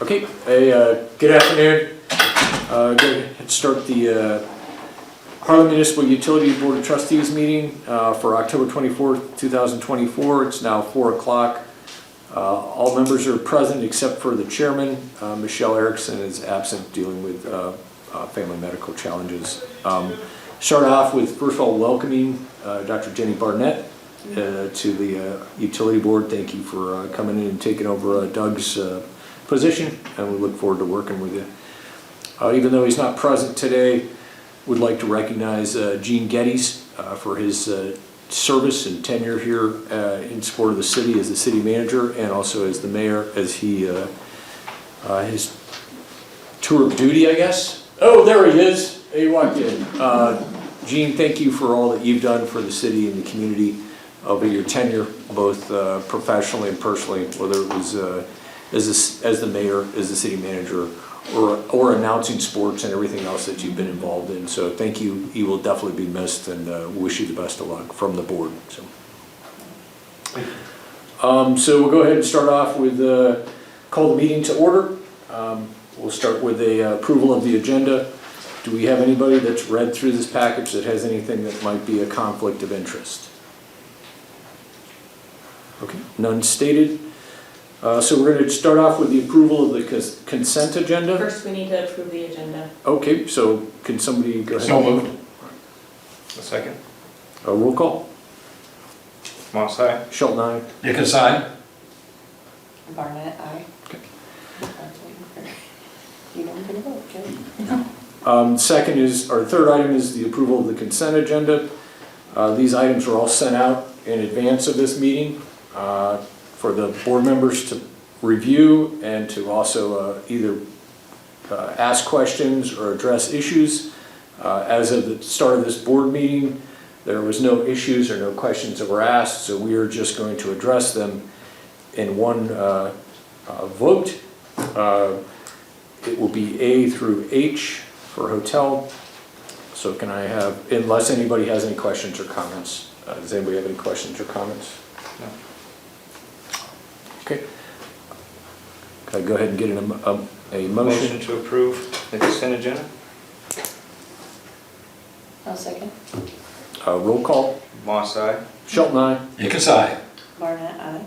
Okay, good afternoon. Going to start the Harlan Municipal Utility Board of Trustees meeting for October 24th, 2024. It's now 4 o'clock. All members are present except for the chairman. Michelle Erickson is absent dealing with family medical challenges. Start off with, first of all, welcoming Dr. Jenny Barnett to the utility board. Thank you for coming in and taking over Doug's position, and we look forward to working with you. Even though he's not present today, would like to recognize Gene Geddes for his service and tenure here in support of the city as the city manager and also as the mayor as he his tour of duty, I guess. Oh, there he is. He walked in. Gene, thank you for all that you've done for the city and the community over your tenure, both professionally and personally, whether it was as the mayor, as the city manager, or announcing sports and everything else that you've been involved in. So thank you. You will definitely be missed, and wish you the best of luck from the board. So we'll go ahead and start off with call the meeting to order. We'll start with a approval of the agenda. Do we have anybody that's read through this package that has anything that might be a conflict of interest? Okay, none stated. So we're going to start off with the approval of the consent agenda. First, we need to approve the agenda. Okay, so can somebody go ahead? So moved. A second. A roll call. Moss, aye. Shelton, aye. Nichols, aye. Barnett, aye. Okay. You know I'm gonna vote, Kelly. Second is, our third item is the approval of the consent agenda. These items were all sent out in advance of this meeting for the board members to review and to also either ask questions or address issues. As of the start of this board meeting, there was no issues or no questions that were asked, so we are just going to address them in one vote. It will be A through H for hotel. So can I have, unless anybody has any questions or comments. Does anybody have any questions or comments? No. Okay. Can I go ahead and get a motion? Motion to approve the consent agenda. I'll second. Roll call. Moss, aye. Shelton, aye. Nichols, aye. Barnett, aye.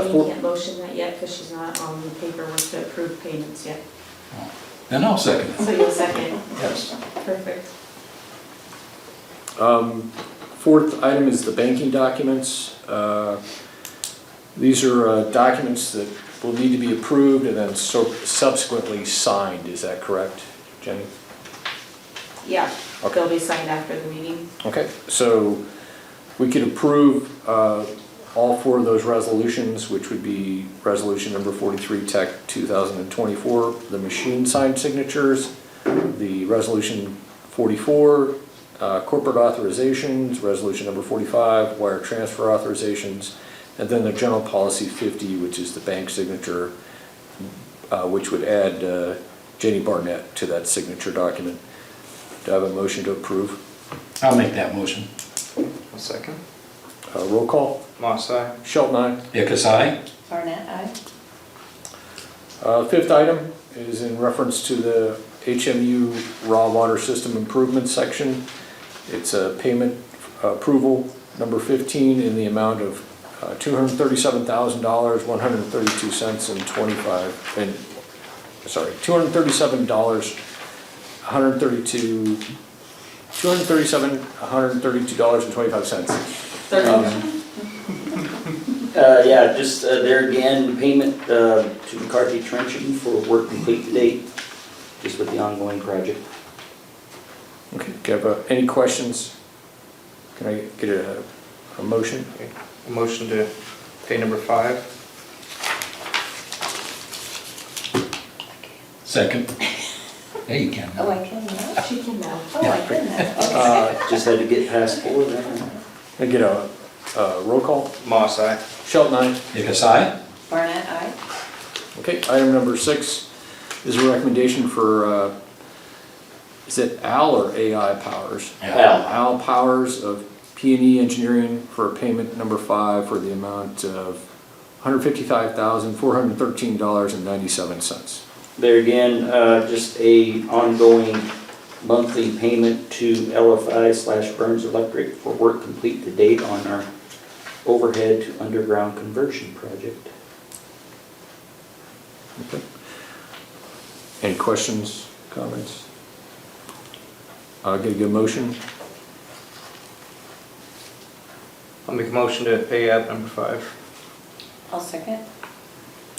Jamie can't motion that yet because she's not on the paperwork to approve payments yet. Then I'll second it. So you'll second. Yes. Perfect. Fourth item is the banking documents. These are documents that will need to be approved and then subsequently signed. Is that correct, Jenny? Yeah, Okay. they'll be signed after the meeting. Okay, so we could approve all four of those resolutions, which would be resolution number 43 Tech 2024, the machine signed signatures, the resolution 44 corporate authorizations, resolution number 45 wire transfer authorizations, and then the general policy 50, which is the bank signature, which would add Jenny Barnett to that signature document. Do I have a motion to approve? I'll make that motion. A second. Roll call. Moss, aye. Shelton, aye. Nichols, aye. Barnett, aye. Fifth item is in reference to the HMU raw water system improvement section. It's a payment approval number 15 in the amount of $237,000, 132 cents and 25 and sorry, $237, $132.25. Yeah, just there again, payment to McCarthy Trenching for work complete to date, just with the ongoing project. Okay, do you have any questions? Can I get a motion? Okay. A motion to pay number 5. Second. Hey, you can. Oh, I can now? She can now. Oh, I can now, okay. Just had to get past 4 then. Can I get a roll call? Moss, aye. Shelton, aye. Nichols, aye. Barnett, aye. Okay, item number 6 is a recommendation for, is it Al or AI Powers? Al. Al Powers of P&E Engineering for payment number 5 for the amount of $155,413.97. There again, just a ongoing monthly payment to LFI/Burns Electric for work complete to date on our overhead to underground conversion project. Okay. Any questions, comments? Get a good motion? I'll make a motion to pay app number 5. I'll second.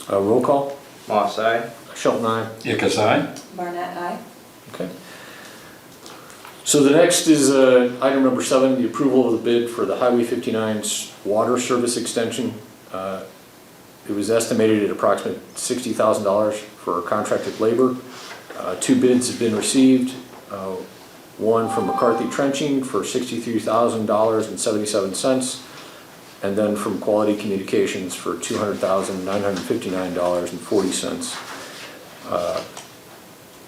Roll call? Moss, aye. Shelton, aye. Dick's aye. Barnett, aye. Okay. So the next is item number 7, the approval of the bid for the Highway 59's water service extension. It was estimated at approximately $60,000 for contracted labor. 2 bids have been received. One from McCarthy Trenching for $63,000.77, and then from Quality Communications for $200,959.40.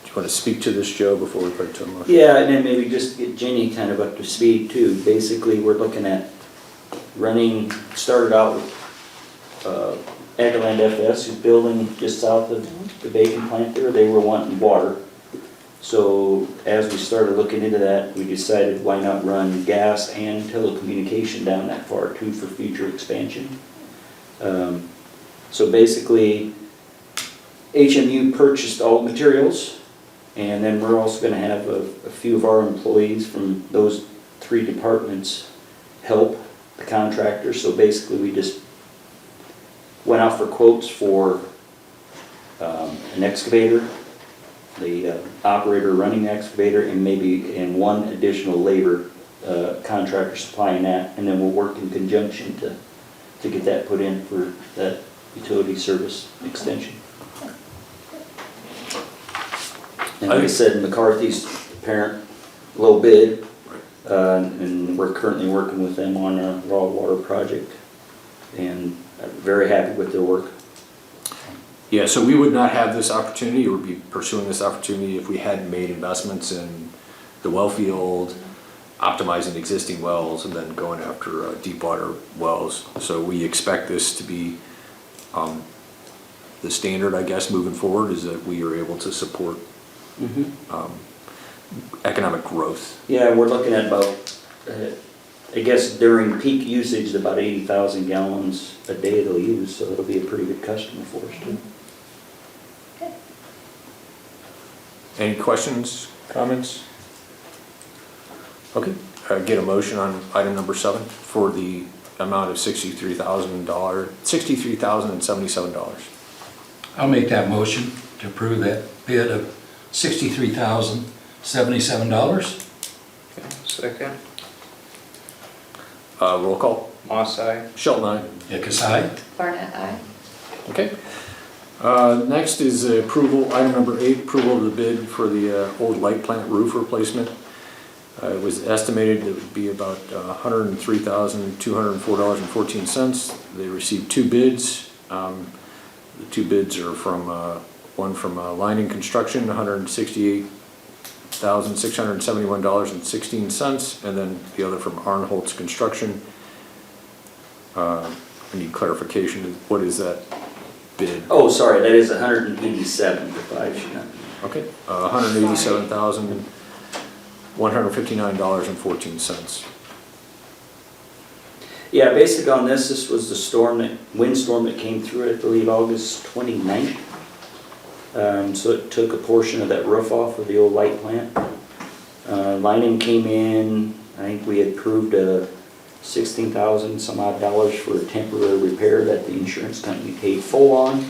Do you want to speak to this, Joe, before we put it to a motion? Yeah, and then maybe just get Jenny kind of up to speed too. Basically, we're looking at running, started out with Aggerland FS, who's building just south of the bacon plant there. They were wanting water. So as we started looking into that, we decided why not run gas and telecommunication down that far too for future expansion. So basically, HMU purchased all materials, and then we're also going to have a few of our employees from those 3 departments help the contractor. So basically, we just went out for quotes for an excavator, the operator running the excavator, and maybe in 1 additional labor contractor supplying that, and then we'll work in conjunction to get that put in for that utility service extension. And like I said, McCarthy's apparent low bid, and we're currently working with them on a raw water project, and I'm very happy with their work. Yeah, so we would not have this opportunity, or be pursuing this opportunity, if we hadn't made investments in the well field, optimizing existing wells, and then going after deep water wells. So we expect this to be the standard, I guess, moving forward, is that we are able to support economic growth. Yeah, we're looking at about, I guess during peak usage, about 80,000 gallons a day they'll use, so it'll be a pretty good customer for us too. Any questions, comments? Okay, get a motion on item number 7 for the amount of $63,077. I'll make that motion to approve that bid of $63,077. Okay, second. Roll call. Moss, aye. Shelton, aye. Dick's aye. Barnett, aye. Okay. Next is approval, item number 8, approval of the bid for the old light plant roof replacement. It was estimated it would be about $103,204.14. They received 2 bids. The 2 bids are from, one from Lining Construction, $168,671.16, and then the other from Arnholtz Construction. I need clarification, what is that bid? Oh, sorry, that is 187 for 5 sheet. Okay, $187,159.14. Yeah, basically on this was the windstorm that came through, I believe, August 29th. So it took a portion of that roof off of the old light plant. Lining came in, I think we had approved $16,000 some odd for a temporary repair that the insurance company paid full on.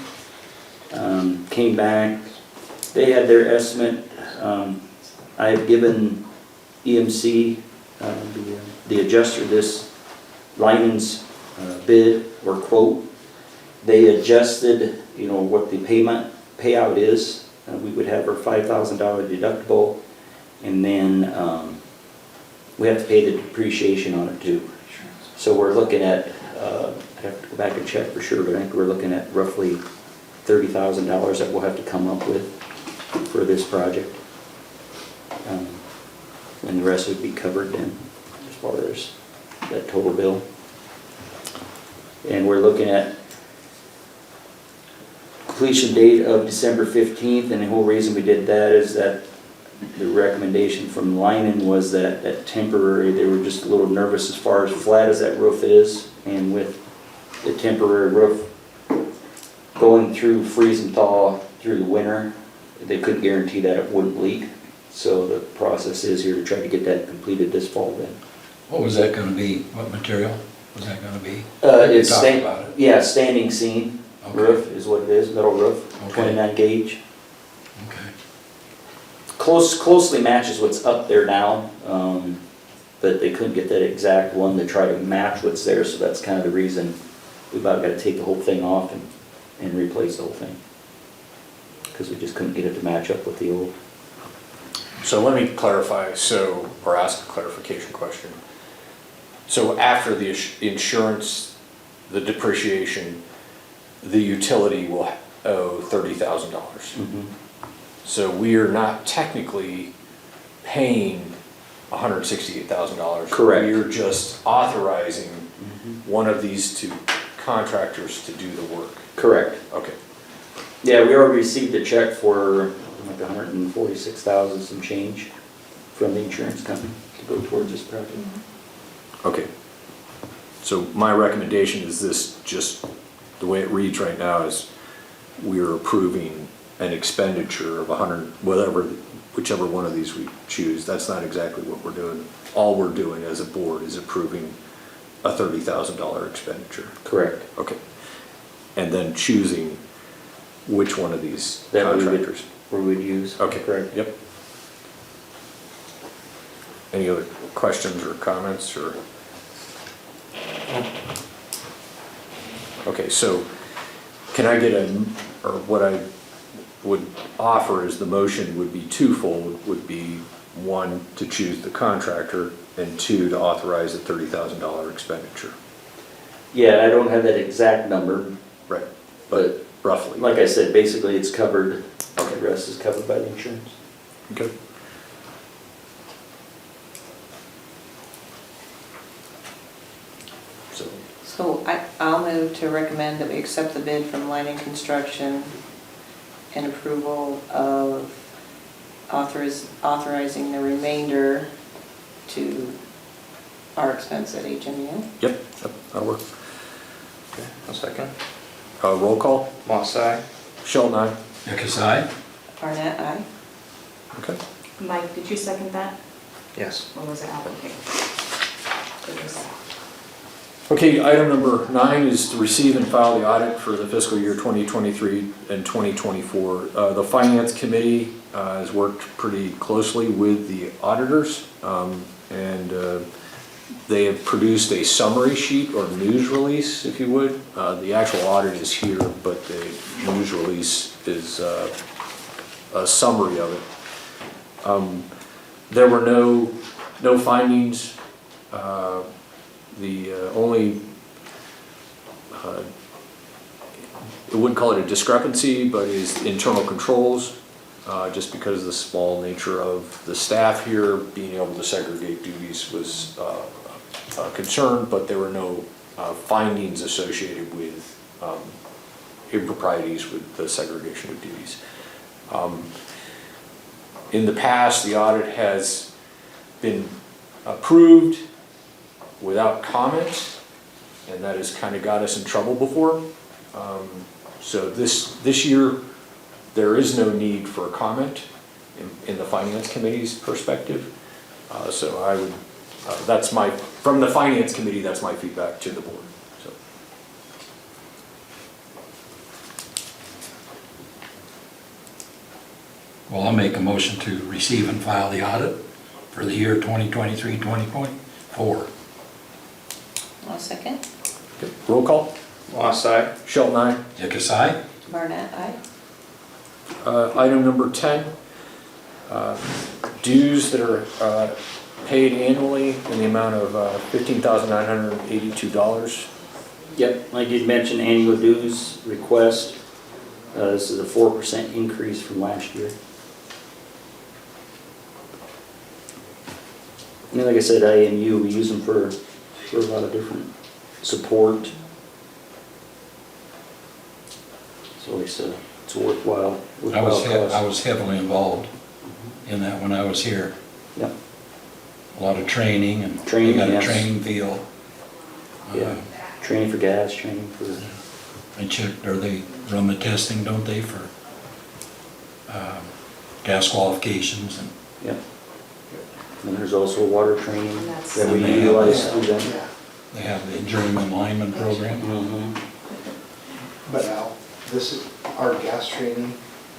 Came back, they had their estimate. I have given EMC, the adjuster, this Lining's bid or quote. They adjusted, what the payout is. We would have our $5,000 deductible, and then we have to pay the depreciation on it too. So we're looking at, I have to go back and check for sure, but I think we're looking at roughly $30,000 that we'll have to come up with for this project. And the rest would be covered then as far as that total bill. And we're looking at completion date of December 15th, and the whole reason we did that is that the recommendation from Lyman was that temporary, they were just a little nervous as far as flat as that roof is, and with the temporary roof going through freeze and thaw through the winter, they couldn't guarantee that it wouldn't leak. So the process is here to try to get that completed this fall then. What was that gonna be? What material was that gonna be? It's Talk about it. yeah, standing seam Okay. roof is what it is, metal roof, Okay. 29 gauge. Okay. Closely matches what's up there now, but they couldn't get that exact one to try to match what's there, so that's kind of the reason we about got to take the whole thing off and replace the whole thing. Because we just couldn't get it to match up with the old. So let me clarify, or ask a clarification question. So after the insurance, the depreciation, the utility will owe $30,000. So we are not technically paying $168,000. Correct. We are just authorizing one of these two contractors to do the work. Correct. Okay. Yeah, we already received a check for like 146,000 some change from the insurance company to go towards this project. Okay. So my recommendation is this, just the way it reads right now is we are approving an expenditure of whichever one of these we choose. That's not exactly what we're doing. All we're doing as a board is approving a $30,000 expenditure. Correct. Okay. And then choosing which one of these That we would- contractors. We would use. Okay. Correct. Yep. Any other questions or comments or? Okay, so can I get or what I would offer is the motion would be twofold, would be one, to choose the contractor, and two, to authorize a $30,000 expenditure. Yeah, I don't have that exact number, Right. But roughly. like I said, basically it's covered, the rest is covered by the insurance. Okay. So I'll move to recommend that we accept the bid from Lining Construction and approval of authorizing the remainder to our expense at HMU. Yep, that'll work. Okay, I'll second. Roll call. Moss, aye. Sheldon, aye. Nichols, aye? Barnett, aye. Okay. Mike, did you second that? Yes. Or was it Al? Okay. It was- Okay, item number 9 is to receive and file the audit for the fiscal year 2023 and 2024. The Finance Committee has worked pretty closely with the auditors, and they have produced a summary sheet or news release, if you would. The actual audit is here, but the news release is a summary of it. There were no findings. The only, I wouldn't call it a discrepancy, but is internal controls, just because of the small nature of the staff here, being able to segregate duties was a concern, but there were no findings associated with improprieties with the segregation of duties. In the past, the audit has been approved without comment, and that has kind of got us in trouble before. So this year, there is no need for a comment in the Finance Committee's perspective. So I would, from the Finance Committee, that's my feedback to the board. So. Well, I'll make a motion to receive and file the audit for the year 2023, 2024. I'll second. Okay. Roll call. Moss, aye. Sheldon, aye. Nichols, aye? Barnett, aye. Item number 10, dues that are paid annually in the amount of $15,982. Yep, like you'd mentioned, annual dues request. This is a 4% increase from last year. And like I said, IMU, we use them for a lot of different support. It's always it's a worthwhile I cost. was heavily involved in that when I was here. Yep. A lot of training and. Training, We got a yes. training field. Yeah, training for gas, training for, They check, or they run the testing, don't they, for gas qualifications and. yep. And there's also water training And that's- that we And they have- utilize through them. They have the journeyman lineman program. Mhm. But Al, this is, our gas training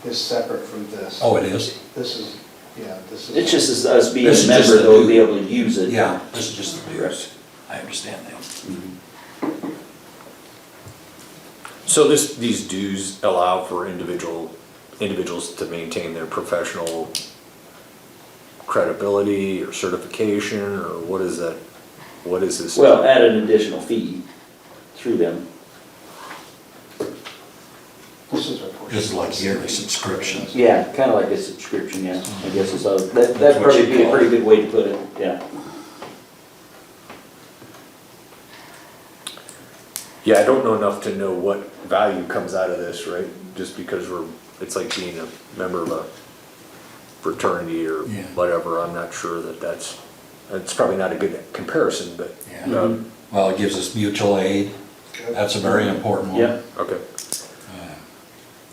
is separate from this. Oh, it is? This is, yeah, this is. It's just as us being This a is just member, the though, dues. be able to use it. Yeah, this is just the dues. I understand that. Mhm. So these dues allow for individuals to maintain their professional credibility or certification, or what is that? What is this? Well, add an additional fee through them. This is our portion. This is like yearly subscription. Yeah, kinda like a subscription, yeah, I guess it's, that'd probably be a pretty good way to put it, yeah. Yeah, I don't know enough to know what value comes out of this, right? Just because it's like being a member of a fraternity or Yeah. whatever, I'm not sure it's probably not a good comparison, but, Yeah. Well, it gives us mutual aid. That's a very important one. Yeah, okay.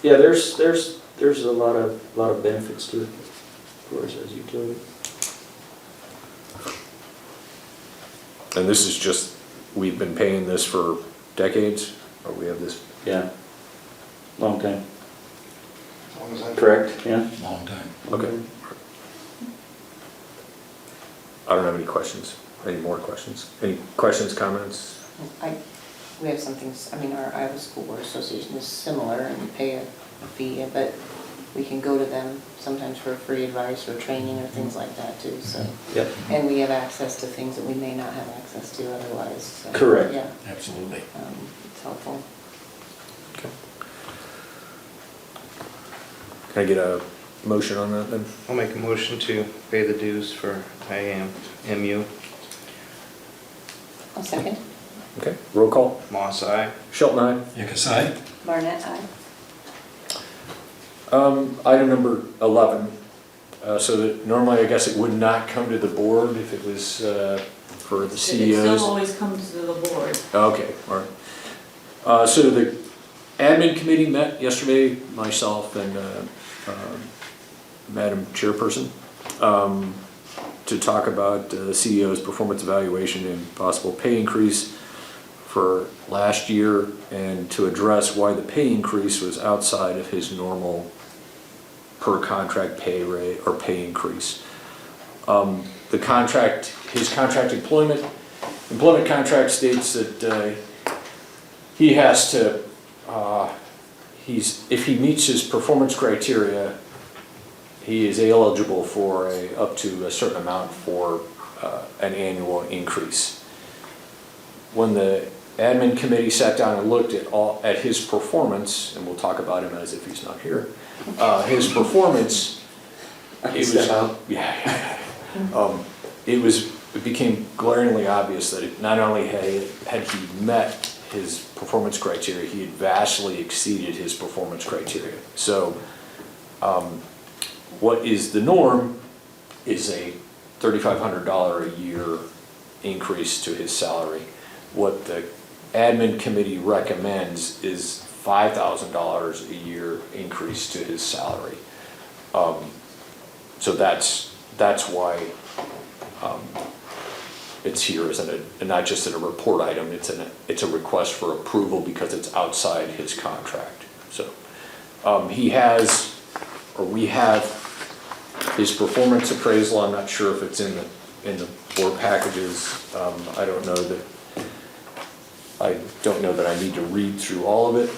yeah, there's a lot of benefits to it, of course, as utility. And this is just, we've been paying this for decades, or we have this, Yeah. Long time, As long as I'm. correct, yeah? Long time. okay. I don't have any questions, any more questions? Any questions, comments? We have something, I mean, our Iowa School Board Association is similar and we pay a fee, but we can go to them sometimes for free advice or training or things like that too, so. Yep. And we have access to things that we may not have access to otherwise, so. Correct. Yeah, Absolutely. it's helpful. Okay. Can I get a motion on that then? I'll make a motion to pay the dues for HMU. I'll second. Okay, roll call. Moss, aye. Shelton, aye. Ickesai? Barnett, aye. Item number 11, so that normally I guess it would not come to the board if it was for the It CEOs. still always comes to the board. Okay, all right. So the admin committee met yesterday, myself and Madam Chairperson, to talk about the CEO's performance evaluation and possible pay increase for last year, and to address why the pay increase was outside of his normal per contract pay rate or pay increase. The contract, his contract employment contract states that he has to, if he meets his performance criteria, he is eligible for up to a certain amount for an annual increase. When the admin committee sat down and looked at his performance, and we'll talk about him as if he's not here, his performance, I can step out. it became glaringly obvious that not only had he met his performance criteria, he had vastly exceeded his performance criteria. So, what is the norm is a $3,500 a year increase to his salary. What the admin committee recommends is $5,000 a year increase to his salary. So that's why it's here as not just in a report item, it's a request for approval because it's outside his contract. So we have his performance appraisal. I'm not sure if it's in the board packages. I don't know that I need to read through all of it,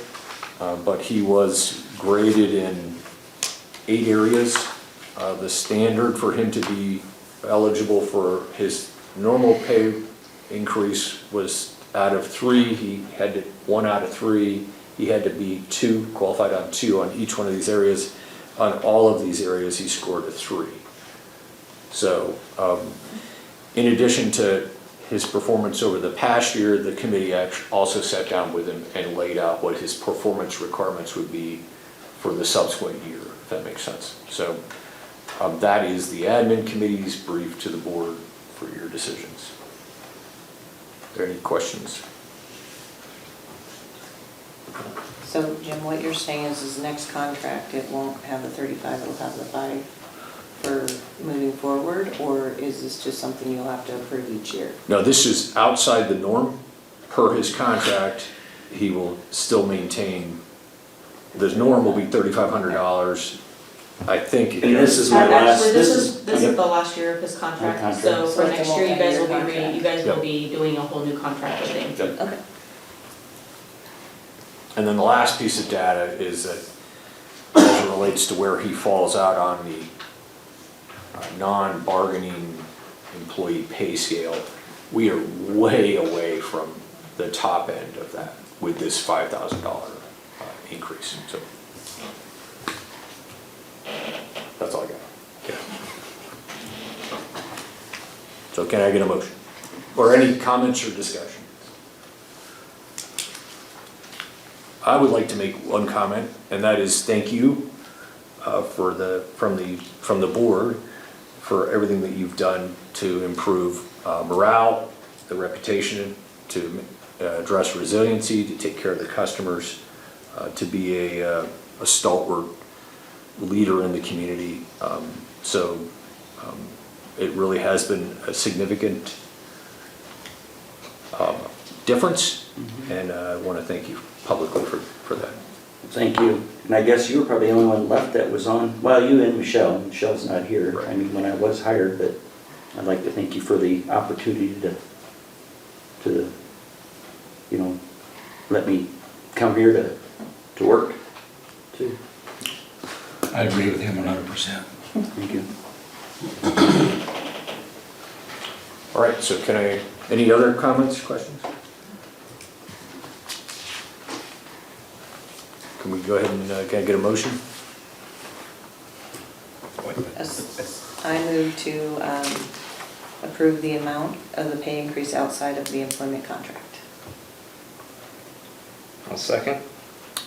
but he was graded in 8 areas. The standard for him to be eligible for his normal pay increase was out of 3. He had to 1 out of 3. He had to be qualified on 2 on each one of these areas. On all of these areas, he scored a 3. So, in addition to his performance over the past year, the committee also sat down with him and laid out what his performance requirements would be for the subsequent year, if that makes sense. So that is the admin committee's brief to the board for your decisions. Are there any questions? So Jim, what you're saying is next contract, it won't have the 35, it'll have the 5 for moving forward? Or is this just something you'll have to approve each year? No, this is outside the norm. Per his contract, he will still maintain, the norm will be $3,500. I think. And this is my last, Actually, this this is is, the last year of his contract, contract. so So for it's a next year, you guys will be multi-year reading, you guys Yep. will be doing a whole new contract with him. Yep. Okay. And then the last piece of data is that as it relates to where he falls out on the non-bargaining employee pay scale, we are way away from the top end of that with this $5,000 increase. So that's all I got. Okay. So can I get a motion? Or any comments or discussion? I would like to make one comment, and that is thank you from the board for everything that you've done to improve morale, the reputation, to address resiliency, to take care of the customers, to be a stalwart leader in the community. It really has been a significant difference, and I want to thank you publicly for that. thank you. And I guess you were probably the only one left that was on, well, you and Michelle. Michelle's not here, I mean, when I was hired, but I'd like to thank you for the opportunity to, you know, let me come here to work, too. I agree with him 100%. Thank you. All right, so any other comments, questions? Can we go ahead and, can I get a motion? I move to approve the amount of the pay increase outside of the employment contract. I'll second.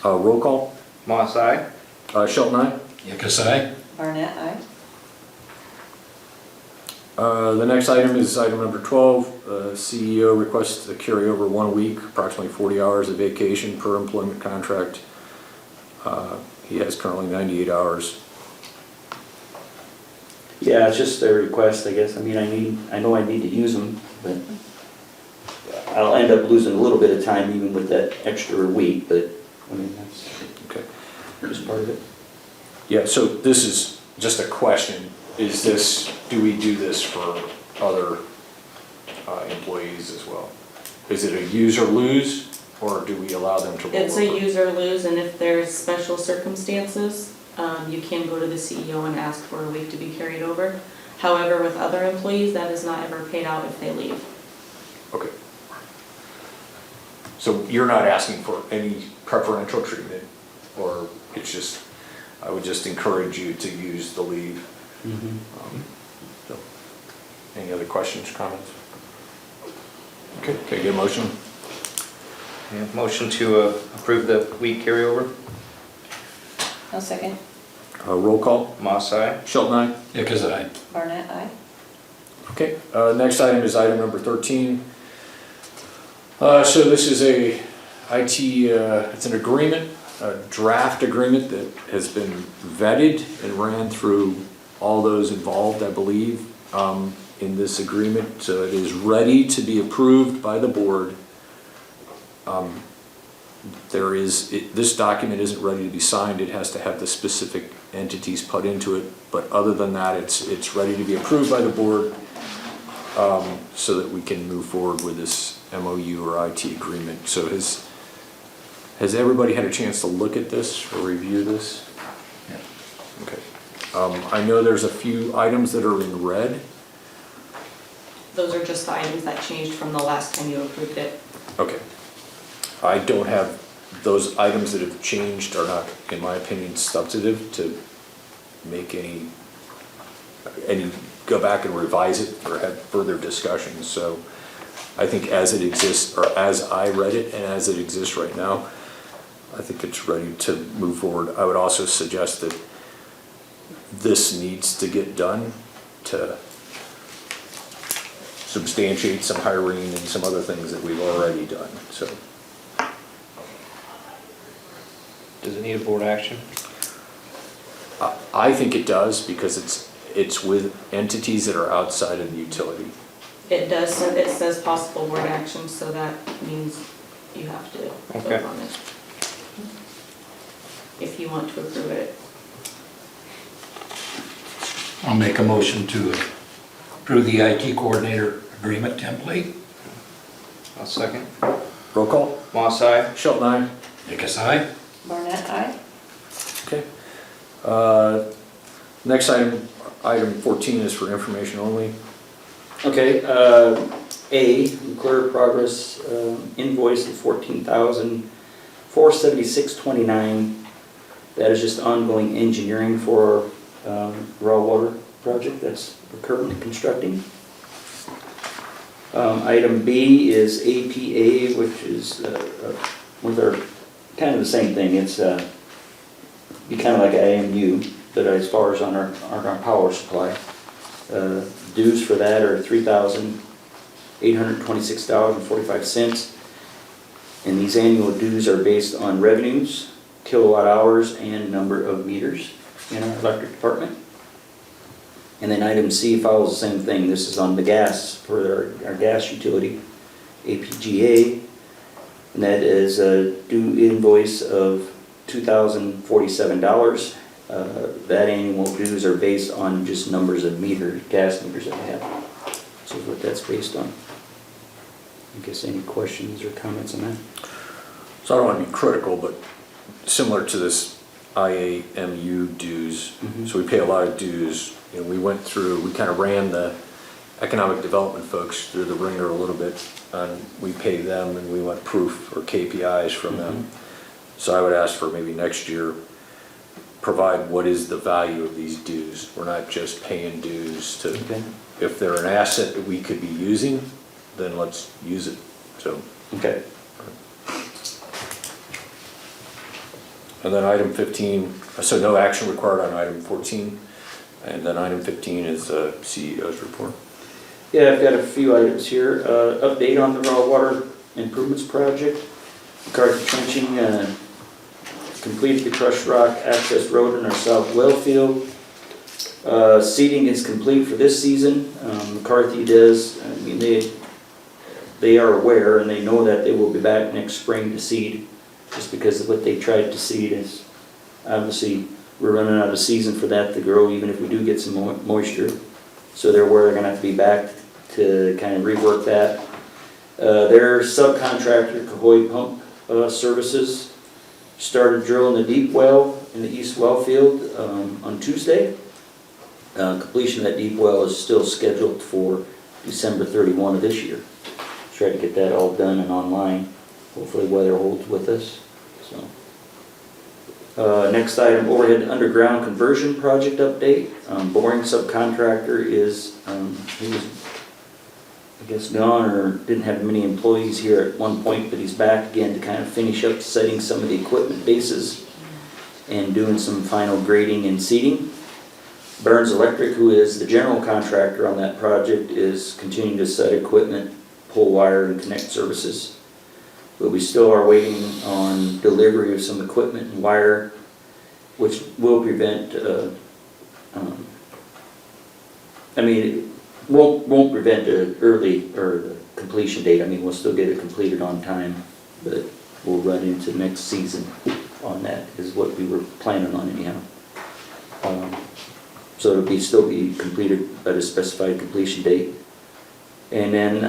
Roll call. Moss, aye. Shelton, aye? Yakasai? Barnett, aye? The next item is item number 12. CEO requests to carry over 1 week, approximately 40 hours of vacation per employment contract. He has currently 98 hours. Yeah, it's just a request, I guess. I mean, I know I need to use them, but I'll end up losing a little bit of time even with that extra week, but, I mean, that's Okay. just part of it. Yeah, so this is just a question. Do we do this for other employees as well? Is it a use or lose, or do we allow them to roll It's a over? use or lose, and if there's special circumstances, you can go to the CEO and ask for a week to be carried over. However, with other employees, that is not ever paid out if they leave. Okay. So you're not asking for any preferential treatment, or it's just, I would just encourage you to use the leave. So, any other questions, comments? Okay, can I get a motion? Yeah, motion to approve the week carryover. I'll second. Roll call. Moss, aye. Shelton, aye? Yakasai? Barnett, aye? Okay, next item is item number 13. So this is it's an agreement, a draft agreement that has been vetted and ran through all those involved, I believe, in this agreement. So it is ready to be approved by the board. This document isn't ready to be signed. It has to have the specific entities put into it. But other than that, it's ready to be approved by the board so that we can move forward with this MOU or IT agreement. So has everybody had a chance to look at this or review this? Yeah. Okay. I know there's a few items that are in red. Those are just the items that changed from the last time you approved it. Okay. I don't have, those items that have changed are not, in my opinion, substantive to make any, go back and revise it or have further discussions. So I think as it exists, or as I read it and as it exists right now, I think it's ready to move forward. I would also suggest that this needs to get done to substantiate some hiring and some other things that we've already done, so. Does it need a board action? I think it does because it's with entities that are outside of the utility. It does, it says possible board action, so that means you have to Okay. vote on it. If you want to approve it. I'll make a motion to approve the IT coordinator agreement template. I'll second. Roll call? Moss, aye. Shelton, aye. Nichols, aye. Barnett, aye? Okay. Next item 14 is for information only. Okay, A, clear progress invoice of $14,476.29. That is just ongoing engineering for raw water project that's we're currently constructing. Item B is APA, which is with our, kind of the same thing. It's be kind of like IMU, but as far as on our power supply. Dues for that are $3,826.45. And these annual dues are based on revenues, kilowatt hours, and number of meters in our electric department. And then item C follows the same thing. This is on the gas for our gas utility, APGA. And that is a due invoice of $2,047. That annual dues are based on just numbers of meters, gas meters that we have. So what that's based on. I guess any questions or comments on that? So I don't want to be critical, but similar to this IAMU dues, so we pay a lot of dues. You know, we kind of ran the economic development folks through the ringer a little bit, and we pay them and we want proof or KPIs from them. So I would ask for maybe next year, provide what is the value of these dues. We're not just paying dues to, if they're an asset that we could be using, then let's use it, so. Okay. And then item 15, so no action required on item 14. And then item 15 is CEO's report. Yeah, I've got a few items here. Update on the raw water improvements project. McCarthy trenching, completed the crushed rock access road in our south well field. Seeding is complete for this season. McCarthy does, I mean, they are aware and they know that they will be back next spring to seed, just because of what they tried to seed is, obviously, we're running out of season for that to grow, even if we do get some moisture. So they're aware they're gonna have to be back to kind of rework that. Their subcontractor, Cahoy Pump Services, started drilling the deep well in the east well field on Tuesday. Completion of that deep well is still scheduled for December 31 of this year. Try to get that all done and online. Hopefully weather holds with us. So. Next item, overhead underground conversion project update. Boring subcontractor is, he was, I guess, gone or didn't have many employees here at one point, but he's back again to kind of finish up setting some of the equipment bases and doing some final grading and seating. Burns Electric, who is the general contractor on that project, is continuing to set equipment, pull wire, and connect services. But we still are waiting on delivery of some equipment and wire, which will prevent, it won't prevent the early or the completion date. I mean, we'll still get it completed on time, but we'll run into next season on that, is what we were planning on anyhow. So it'll still be completed at a specified completion date. And then,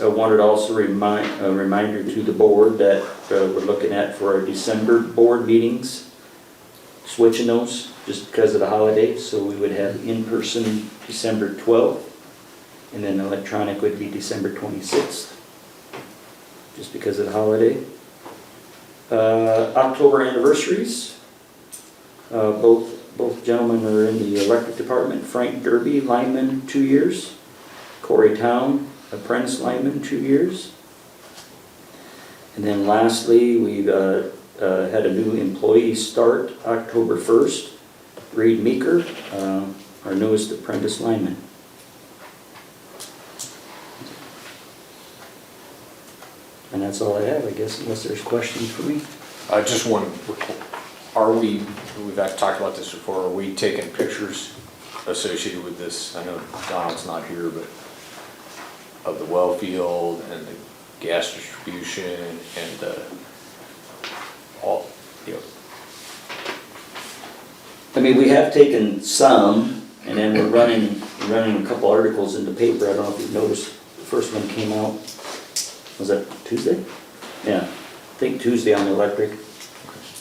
I wanted to also remind a reminder to the board that we're looking at for our December board meetings, switching those just because of the holidays. So we would have in-person December 12th, and then electronic would be December 26th, just because of the holiday. October anniversaries. Both gentlemen are in the electric department. Frank Derby, lineman, 2 years. Corey Town, apprentice lineman, 2 years. And then lastly, we've had a new employee start October 1st, Reed Meeker, our newest apprentice lineman. And that's all I have, I guess, unless there's questions for me. Just one, we've talked about this before, are we taking pictures associated with this? I know Donald's not here, but of the well field and the gas distribution and all, you know. I mean, we have taken some, and then we're running a couple articles in the paper. I don't know if you've noticed, the first one came out, was that Tuesday? Yeah, I think Tuesday on the electric.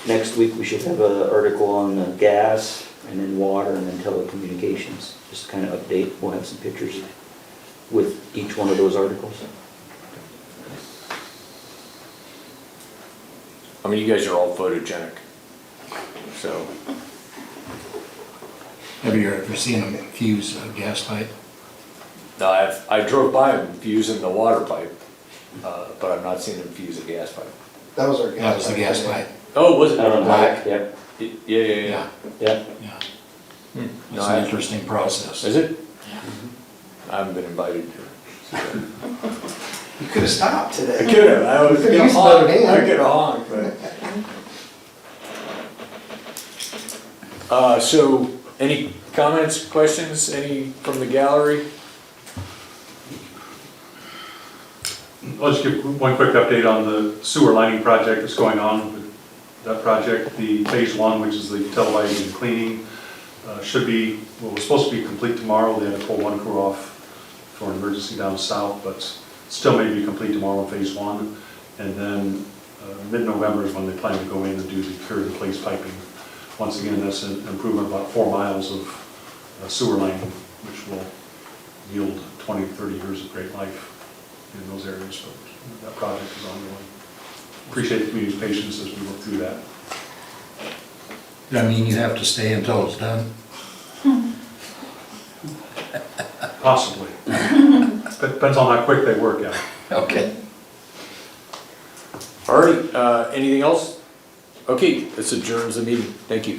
Next week, we should have an article on the gas, and then water, and then telecommunications. Just to kind of update, we'll have some pictures with each one of those articles. I mean, you guys are all photogenic, so. Have you ever seen them fuse a gas pipe? No, I drove by them fusing the water pipe, but I've not seen them fuse a gas pipe. That was our gas. That was the gas pipe. pipe. Oh, was it? Out on Black, yep, Yeah. yeah. Yeah. No, It's an interesting process. Is it? I haven't been invited to. You could have stopped today. I could have, I was Could've gonna used honk, another hand. I could have honked, but. So, any comments, questions, any from the gallery? I'll just give one quick update on the sewer lining project that's going on with that project. The phase one, which is the televising and cleaning, should be, well, we're supposed to be complete tomorrow. They had to pull one crew off for an emergency down south, but still may be complete tomorrow in phase one. And then mid-November is when they plan to go in and do the cure-in-place piping. Once again, that's an improvement of about 4 miles of sewer lining, which will yield 20, 30 years of great life in those areas, but that project is ongoing. Appreciate the community's patience as we work through that. I mean, you have to stay until it's done? Possibly. Depends on how quick they work, yeah. Okay. All right, anything else? Okay, this adjourns the meeting. Thank you.